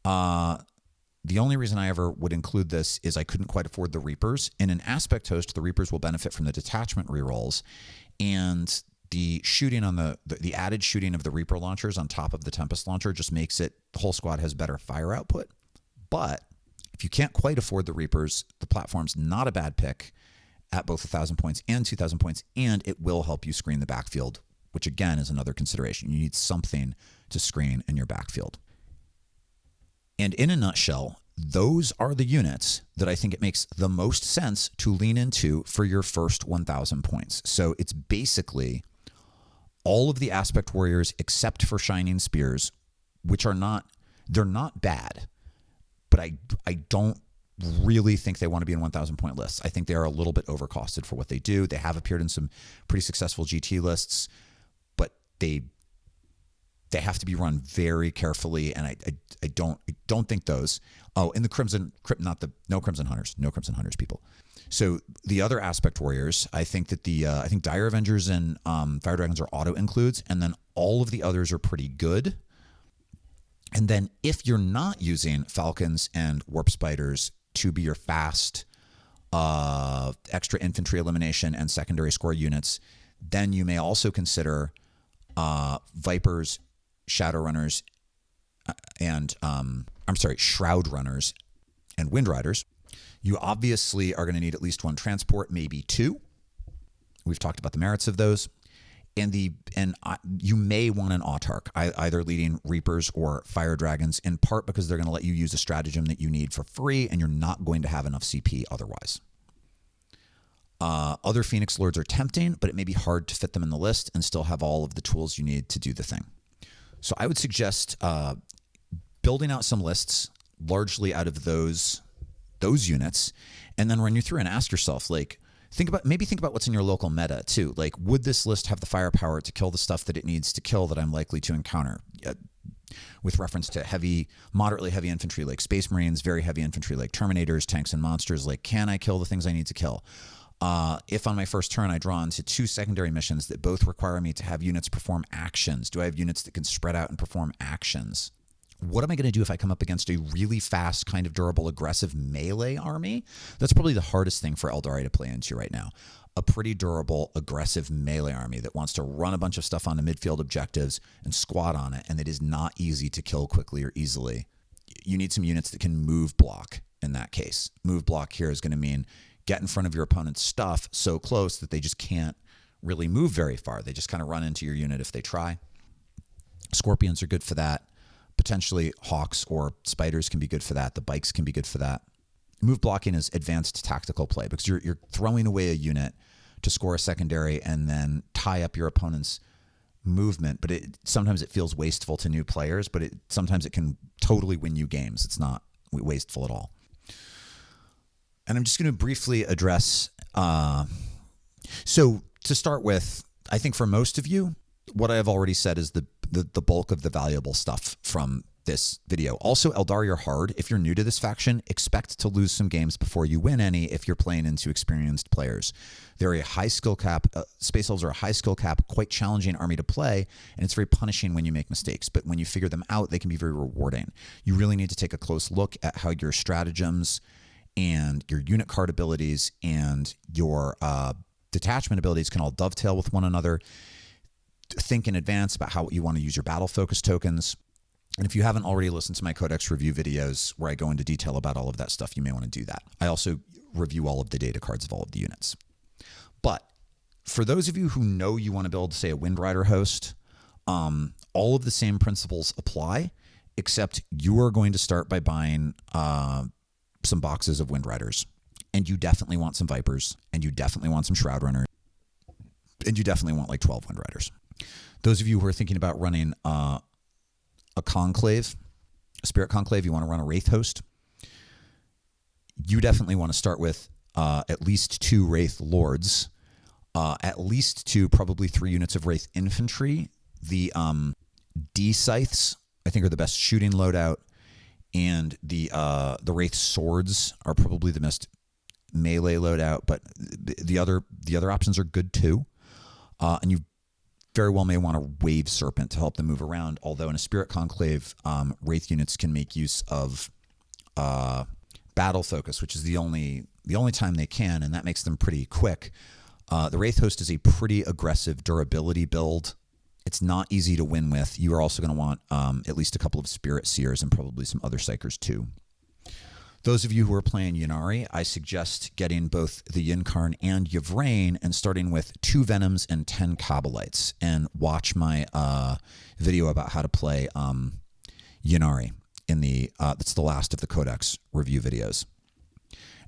The only reason I ever would include this is I couldn't quite afford the Reapers. In an aspect host, the Reapers will benefit from the detachment rerolls, and the shooting on the added shooting of the Reaper launchers on top of the Tempest launcher just makes it, the whole squad has better fire output. But if you can't quite afford the Reapers, the platform's not a bad pick at both 1,000 points and 2,000 points, and it will help you screen the backfield, which again is another consideration. You need something to screen in your backfield. And in a nutshell, those are the units that I think it makes the most sense to lean into for your first 1,000 points. So it's basically all of the Aspect Warriors except for Shining Spears, which are not, they're not bad, but I don't really think they want to be in 1,000 point lists. I think they are a little bit overcosted for what they do. They have appeared in some pretty successful GT lists, but they have to be run very carefully, and I don't think those. Oh, and the no Crimson Hunters people. So the other Aspect Warriors, I think that I think Dire Avengers and Fire Dragons are auto includes, and then all of the others are pretty good. And then if you're not using Falcons and Warp Spiders to be your fast extra infantry elimination and secondary score units, then you may also consider Vipers, Shadowrunners, and Shroud Runners and Wind Riders. You obviously are going to need at least one transport, maybe 2. We've talked about the merits of those. And you may want an Autarch, either leading Reapers or Fire Dragons, in part because they're going to let you use a stratagem that you need for free, and you're not going to have enough CP otherwise. Other Phoenix Lords are tempting, but it may be hard to fit them in the list and still have all of the tools you need to do the thing. So I would suggest building out some lists, largely out of those units, and then run you through and ask yourself, like, think about what's in your local meta too. Like, would this list have the firepower to kill the stuff that it needs to kill that I'm likely to encounter? With reference to moderately heavy infantry like Space Marines, very heavy infantry like Terminators, tanks and monsters, like, can I kill the things I need to kill? If on my first turn I draw into 2 secondary missions that both require me to have units perform actions, do I have units that can spread out and perform actions? What am I going to do if I come up against a really fast, kind of durable, aggressive melee army? That's probably the hardest thing for Aeldari to play into right now. A pretty durable, aggressive melee army that wants to run a bunch of stuff onto midfield objectives and squat on it, and it is not easy to kill quickly or easily. You need some units that can move block in that case. Move block here is going to mean get in front of your opponent's stuff so close that they just can't really move very far. They just kind of run into your unit if they try. Scorpions are good for that. Potentially Hawks or Spiders can be good for that. The Bikes can be good for that. Move blocking is advanced tactical play because you're throwing away a unit to score a secondary and then tie up your opponent's movement. But sometimes it feels wasteful to new players, but sometimes it can totally win you games. It's not wasteful at all. And I'm just going to briefly address. So to start with, I think for most of you, what I have already said is the bulk of the valuable stuff from this video. Also, Eldari are hard. If you're new to this faction, expect to lose some games before you win any if you're playing into experienced players. They're a high skill cap. Space Elves are a high skill cap, quite challenging army to play, and it's very punishing when you make mistakes. But when you figure them out, they can be very rewarding. You really need to take a close look at how your stratagems and your unit card abilities and your detachment abilities can all dovetail with one another. Think in advance about how you want to use your battle focus tokens. And if you haven't already listened to my Codex review videos where I go into detail about all of that stuff, you may want to do that. I also review all of the data cards of all of the units. But for those of you who know you want to build, say, a Wind Rider host, all of the same principles apply, except you are going to start by buying some boxes of Wind Riders. And you definitely want some Vipers, and you definitely want some Shroud Runners, and you definitely want like 12 Wind Riders. Those of you who are thinking about running a conclave, a spirit conclave, you want to run a wraith host, you definitely want to start with at least 2 wraith lords, at least 2, probably 3 units of wraith infantry. The D scythes, I think, are the best shooting loadout, and the wraith swords are probably the best melee loadout. But the other options are good too, and you very well may want a wave serpent to help them move around, although in a spirit conclave, wraith units can make use of battle focus, which is the only time they can, and that makes them pretty quick. The wraith host is a pretty aggressive durability build. It's not easy to win with. You are also going to want at least a couple of spirit seers and probably some other psychers too. Those of you who are playing Ynnari, I suggest getting both the Yinkarn and Yvrain and starting with 2 Venoms and 10 Kabalites, and watch my video about how to play Ynnari in that's the last of the Codex review videos.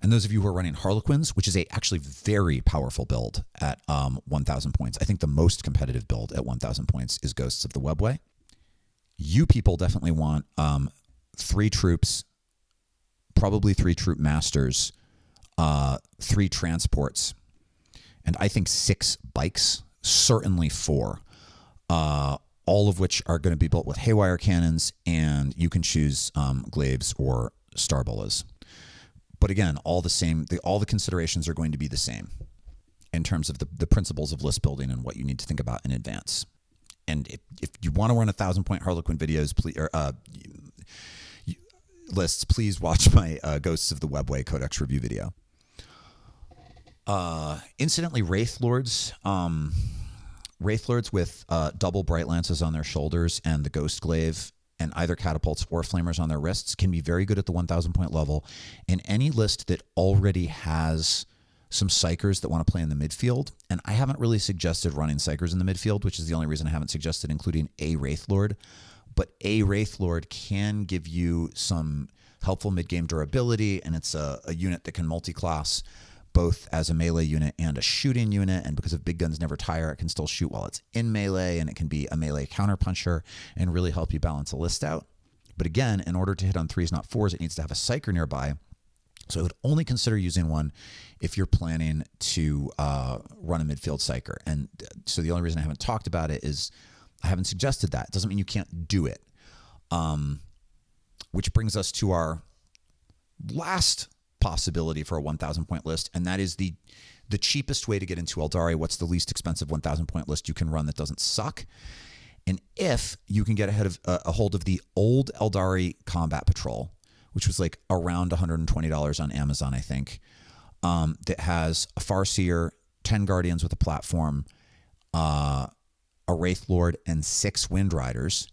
And those of you who are running Harlequins, which is a actually very powerful build at 1,000 points. I think the most competitive build at 1,000 points is Ghosts of the Webway. You people definitely want 3 troops, probably 3 troop masters, 3 transports, and I think 6 bikes, certainly 4, all of which are going to be built with haywire cannons, and you can choose glaives or starbolas. But again, all the considerations are going to be the same in terms of the principles of list building and what you need to think about in advance. And if you want to run 1,000-point Harlequin videos, please, lists, please watch my Ghosts of the Webway Codex review video. Incidentally, Wraith Lords with double Bright Lances on their shoulders and the Ghost Glaive and either catapults or flamers on their wrists can be very good at the 1,000-point level. In any list that already has some psychers that want to play in the midfield, and I haven't really suggested running psychers in the midfield, which is the only reason I haven't suggested including a Wraith Lord. But a Wraith Lord can give you some helpful mid-game durability, and it's a unit that can multi-class both as a melee unit and a shooting unit, and because of big guns never tire, it can still shoot while it's in melee, and it can be a melee counterpuncher and really help you balance a list out. But again, in order to hit on 3s, not 4s, it needs to have a psycher nearby. So I would only consider using one if you're planning to run a midfield psycher. And so the only reason I haven't talked about it is I haven't suggested that. It doesn't mean you can't do it. Which brings us to our last possibility for a 1,000-point list, and that is the cheapest way to get into Aeldari. What's the least expensive 1,000-point list you can run that doesn't suck? And if you can get a hold of the old Aeldari Combat Patrol, which was like around $120 on Amazon, I think, that has a Farseer, 10 Guardians with a platform, a Wraith Lord, and 6 Wind Riders.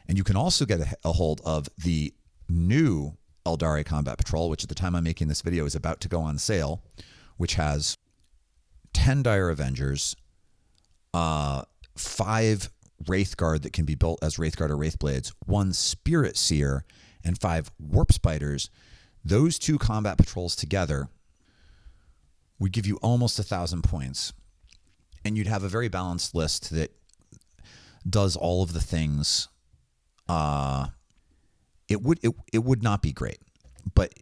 And you can also get a hold of the new Aeldari Combat Patrol, which at the time I'm making this video is about to go on sale, which has 10 Dire Avengers, 5 Wraith Guard that can be built as Wraith Guard or Wraith Blades, 1 Spirit Seer, and 5 Warp Spiders. Those 2 combat patrols together would give you almost 1,000 points. And you'd have a very balanced list that does all of the things. It would not be great, but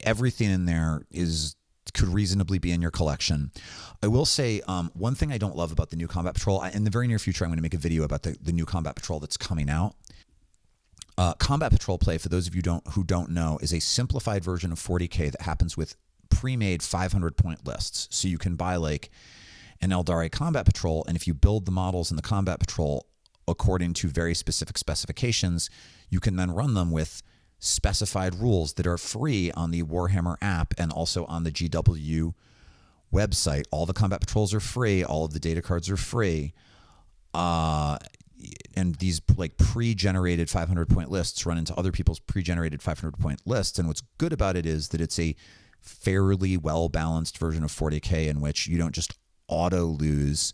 everything in there could reasonably be in your collection. I will say one thing I don't love about the new Combat Patrol, in the very near future I'm going to make a video about the new Combat Patrol that's coming out. Combat Patrol play, for those of you who don't know, is a simplified version of 40K that happens with pre-made 500-point lists. So you can buy like an Aeldari Combat Patrol, and if you build the models in the Combat Patrol according to very specific specifications, you can then run them with specified rules that are free on the Warhammer app and also on the GW website. All the Combat Patrols are free. All of the data cards are free. And these like pre-generated 500-point lists run into other people's pre-generated 500-point lists. And what's good about it is that it's a fairly well-balanced version of 40K in which you don't just auto lose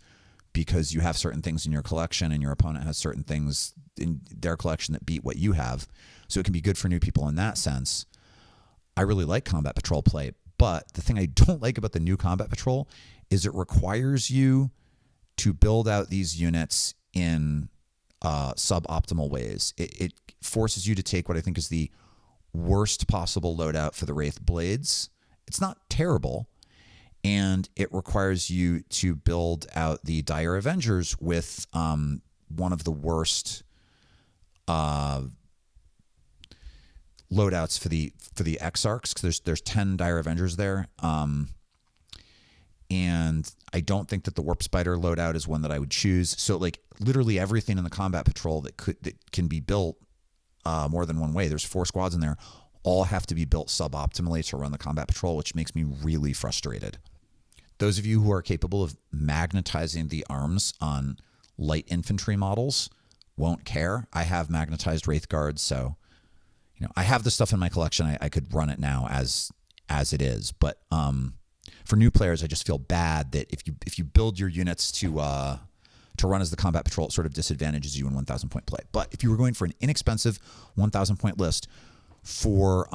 because you have certain things in your collection and your opponent has certain things in their collection that beat what you have. So it can be good for new people in that sense. I really like Combat Patrol play, but the thing I don't like about the new Combat Patrol is it requires you to build out these units in suboptimal ways. It forces you to take what I think is the worst possible loadout for the Wraith Blades. It's not terrible, and it requires you to build out the Dire Avengers with one of the worst loadouts for the Exarchs, because there's 10 Dire Avengers there. And I don't think that the Warp Spider loadout is one that I would choose. So like literally everything in the Combat Patrol that can be built more than one way, there's 4 squads in there, all have to be built suboptimally to run the Combat Patrol, which makes me really frustrated. Those of you who are capable of magnetizing the arms on light infantry models won't care. I have magnetized Wraith Guards, so I have the stuff in my collection. I could run it now as it is, but for new players, I just feel bad that if you build your units to run as the Combat Patrol, it sort of disadvantages you in 1,000-point play. But if you were going for an inexpensive 1,000-point list for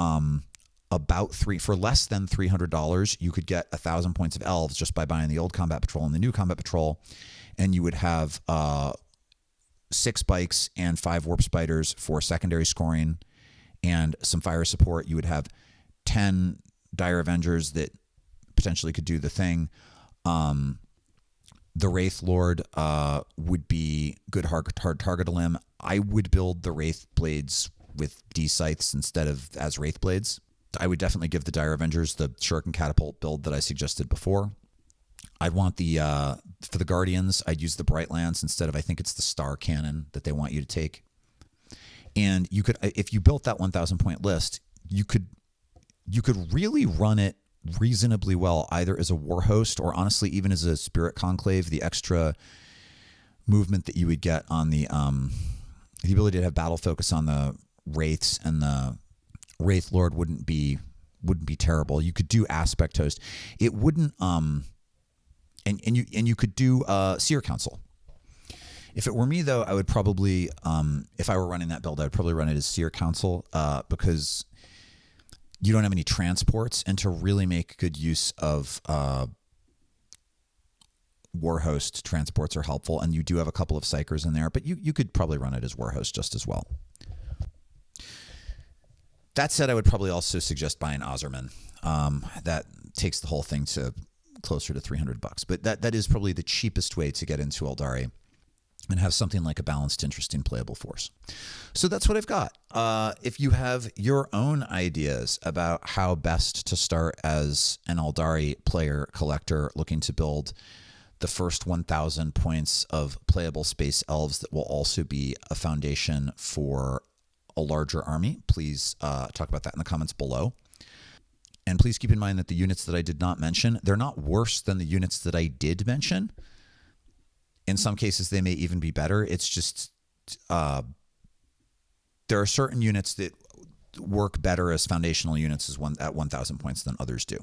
for less than $300, you could get 1,000 points of elves just by buying the old Combat Patrol and the new Combat Patrol, and you would have 6 bikes and 5 warp spiders for secondary scoring and some fire support. You would have 10 Dire Avengers that potentially could do the thing. The Wraith Lord would be good hard target to limb. I would build the Wraith Blades with D-Scythes instead of as Wraith Blades. I would definitely give the Dire Avengers the Shuriken Catapult build that I suggested before. I'd want for the Guardians, I'd use the Bright Lance instead of, I think it's the Star Cannon that they want you to take. And you could, if you built that 1,000-point list, you could really run it reasonably well, either as a war host or honestly even as a Spirit Conclave. The extra movement that you would get on the ability to have battle focus on the Wraiths and the Wraith Lord wouldn't be terrible. You could do Aspect Host. It wouldn't and you could do Seer Council. If it were me, though, I would probably, if I were running that build, I would probably run it as Seer Council because you don't have any transports, and to really make good use of Warhost, transports are helpful, and you do have a couple of Psychers in there, but you could probably run it as Warhost just as well. That said, I would probably also suggest buying Ozerman. That takes the whole thing to closer to $300, but that is probably the cheapest way to get into Aeldari and have something like a balanced, interesting, playable force. So that's what I've got. If you have your own ideas about how best to start as an Aeldari player collector looking to build the first 1,000 points of playable space elves that will also be a foundation for a larger army, please talk about that in the comments below. And please keep in mind that the units that I did not mention, they're not worse than the units that I did mention. In some cases, they may even be better. It's just there are certain units that work better as foundational units at 1,000 points than others do.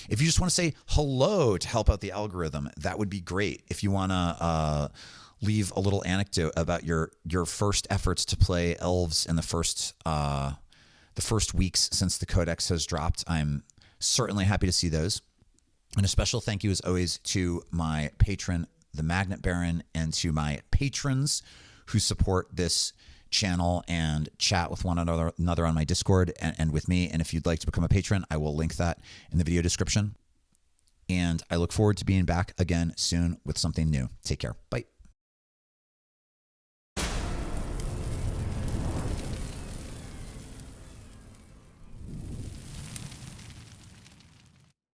If you just want to say hello to help out the algorithm, that would be great. If you want to leave a little anecdote about your first efforts to play elves in the first weeks since the codex has dropped, I'm certainly happy to see those. And a special thank you, as always, to my patron, the Magnet Baron, and to my patrons who support this channel and chat with one another on my Discord and with me. And if you'd like to become a patron, I will link that in the video description. And I look forward to being back again soon with something new. Take care. Bye.